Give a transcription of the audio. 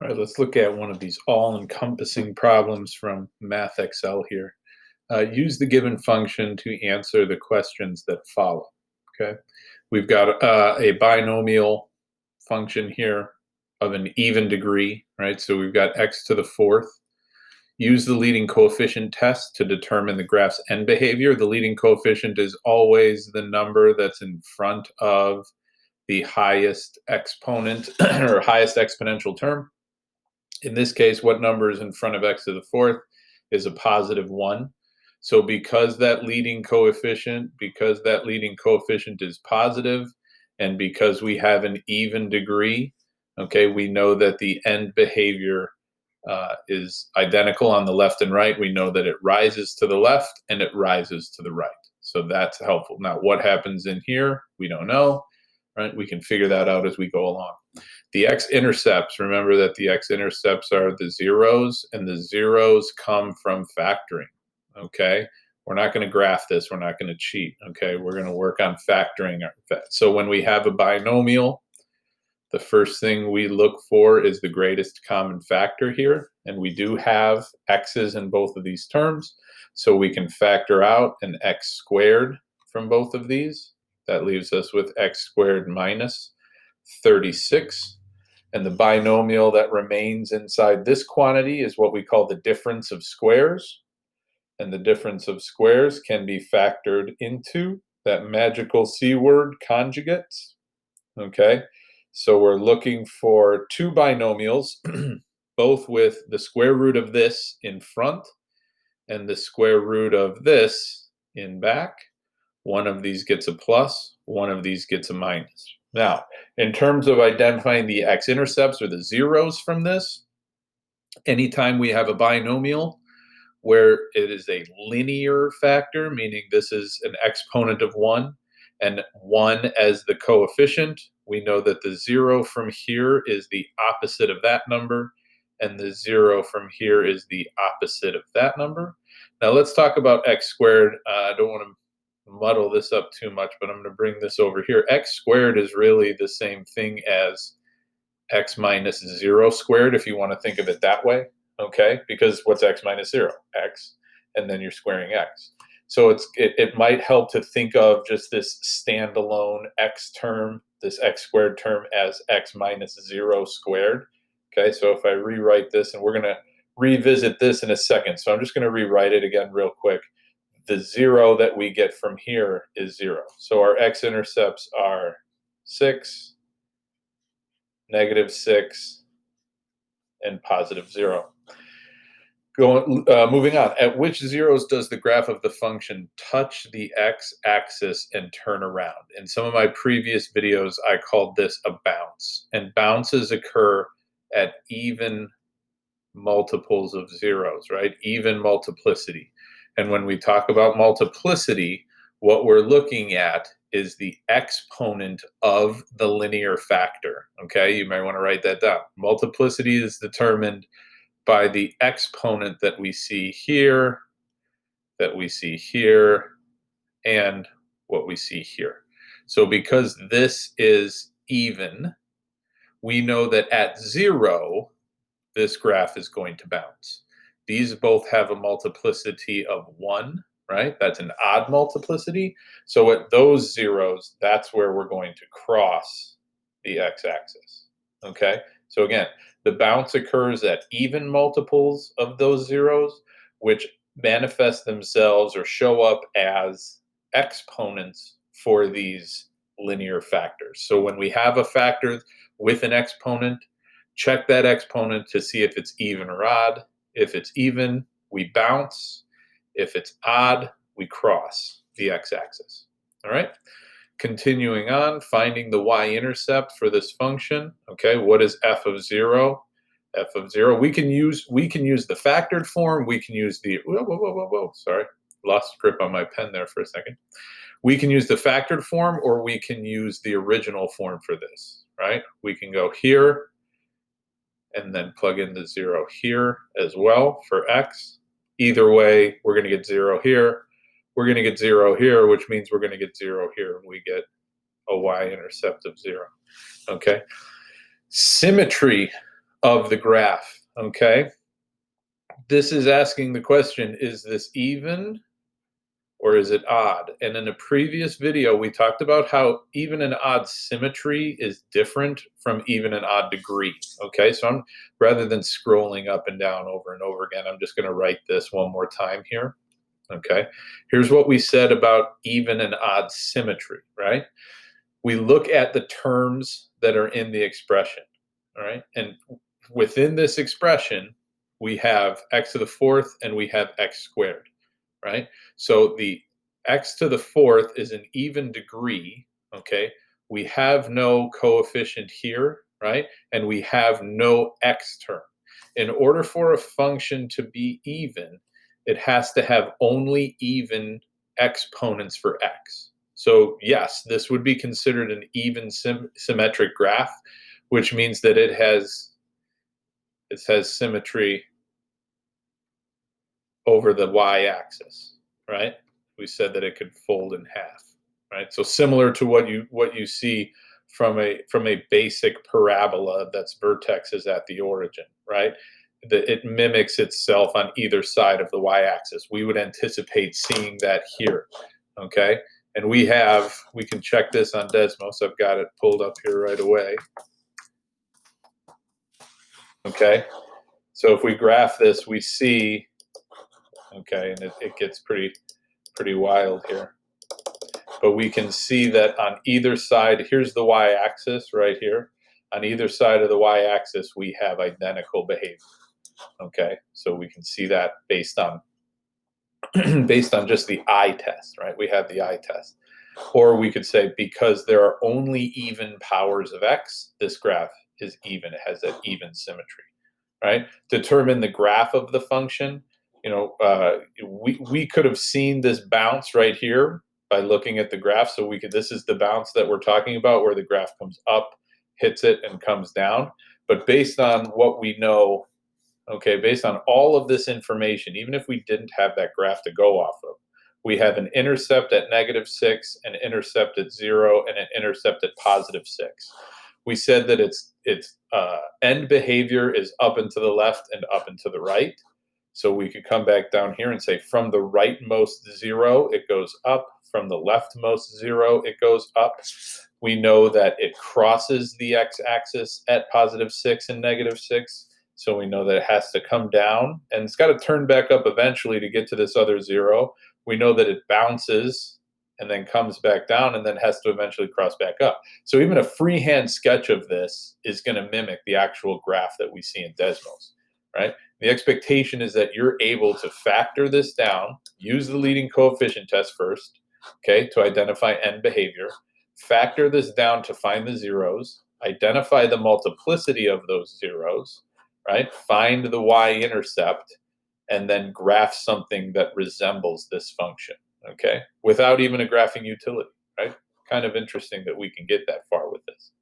All right, let's look at one of these all-encompassing problems from Math Excel here. Use the given function to answer the questions that follow. Okay, we've got a binomial function here of an even degree, right? So we've got x to the fourth. Use the leading coefficient test to determine the graph's end behavior. The leading coefficient is always the number that's in front of the highest exponent or highest exponential term. In this case, what number is in front of x to the fourth is a positive 1. So because that leading coefficient is positive, and because we have an even degree, okay, we know that the end behavior is identical on the left and right. We know that it rises to the left and it rises to the right. So that's helpful. Now, what happens in here, we don't know, right? We can figure that out as we go along. The x-intercepts, remember that the x-intercepts are the zeros, and the zeros come from factoring, okay? We're not going to graph this. We're not going to cheat, okay? We're going to work on factoring. So when we have a binomial, the first thing we look for is the greatest common factor here, and we do have x's in both of these terms, so we can factor out an x squared from both of these. That leaves us with x squared minus 36. And the binomial that remains inside this quantity is what we call the difference of squares. And the difference of squares can be factored into that magical C word, conjugates. Okay, so we're looking for two binomials, both with the square root of this in front and the square root of this in back. One of these gets a plus, one of these gets a minus. Now, in terms of identifying the x-intercepts or the zeros from this, anytime we have a binomial where it is a linear factor, meaning this is an exponent of 1 and 1 as the coefficient, we know that the 0 from here is the opposite of that number, and the 0 from here is the opposite of that number. Now let's talk about x squared. I don't want to muddle this up too much, but I'm going to bring this over here. X squared is really the same thing as x minus 0 squared, if you want to think of it that way, okay? Because what's x minus 0? X, and then you're squaring x. So it might help to think of just this standalone x term, this x squared term, as x minus 0 squared, okay? So if I rewrite this, and we're going to revisit this in a second, so I'm just going to rewrite it again real quick. The 0 that we get from here is 0. So our x-intercepts are 6, -6, and positive 0. Moving on. At which zeros does the graph of the function touch the x-axis and turn around? In some of my previous videos, I called this a bounce. And bounces occur at even multiples of zeros, right? Even multiplicity. And when we talk about multiplicity, what we're looking at is the exponent of the linear factor, okay? You might want to write that down. Multiplicity is determined by the exponent that we see here, and what we see here. So because this is even, we know that at 0, this graph is going to bounce. These both have a multiplicity of 1, right? That's an odd multiplicity. So at those zeros, that's where we're going to cross the x-axis, okay? So again, the bounce occurs at even multiples of those zeros, which manifest themselves or show up as exponents for these linear factors. So when we have a factor with an exponent, check that exponent to see if it's even or odd. If it's even, we bounce. If it's odd, we cross the x-axis. All right? Continuing on, finding the y-intercept for this function. Okay, what is f of 0? F of 0. We can use the factored form. We can use the sorry, lost grip on my pen there for a second. We can use the factored form, or we can use the original form for this. Right? We can go here and then plug in the 0 here as well for x. Either way, we're going to get 0 here. We're going to get 0 here, which means we're going to get 0 here, and we get a y-intercept of 0. Okay. Symmetry of the graph, okay? This is asking the question, is this even or is it odd? And in a previous video, we talked about how even and odd symmetry is different from even and odd degree, okay? So rather than scrolling up and down over and over again, I'm just gonna write this one more time here, okay? Here's what we said about even and odd symmetry, right? We look at the terms that are in the expression, all right? And within this expression, we have x to the fourth and we have x squared, right? So the x to the fourth is an even degree, okay? We have no coefficient here, right? And we have no x term. In order for a function to be even, it has to have only even exponents for x. So yes, this would be considered an even symmetric graph, which means that it has symmetry over the y-axis, right? We said that it could fold in half, right? So similar to what you see from a basic parabola that's vertexes at the origin, right? It mimics itself on either side of the y-axis. We would anticipate seeing that here, okay? And we can check this on Desmos. I've got it pulled up here right away. Okay, so if we graph this, we see, okay, and it gets pretty wild here. But we can see that on either side, here's the y-axis right here. On either side of the y-axis, we have identical behavior. Okay, so we can see that based on based on just the eye test, right? We have the eye test. Or we could say because there are only even powers of x, this graph is even. It has that even symmetry, right? Determine the graph of the function. You know, we could have seen this bounce right here by looking at the graph. So this is the bounce that we're talking about, where the graph comes up, hits it, and comes down. But based on what we know, okay, based on all of this information, even if we didn't have that graph to go off of, we have an intercept at -6, an intercept at 0, and an intercept at +6. We said that its end behavior is up and to the left and up and to the right. So we could come back down here and say from the rightmost 0, it goes up. From the leftmost 0, it goes up. We know that it crosses the x-axis at +6 and -6. So we know that it has to come down, and it's got to turn back up eventually to get to this other 0. We know that it bounces and then comes back down and then has to eventually cross back up. So even a freehand sketch of this is going to mimic the actual graph that we see in Desmos, right? The expectation is that you're able to factor this down, use the leading coefficient test first, okay, to identify end behavior, factor this down to find the zeros, identify the multiplicity of those zeros, right? Find the y-intercept, and then graph something that resembles this function, okay? Without even a graphing utility, right? Kind of interesting that we can get that far with this.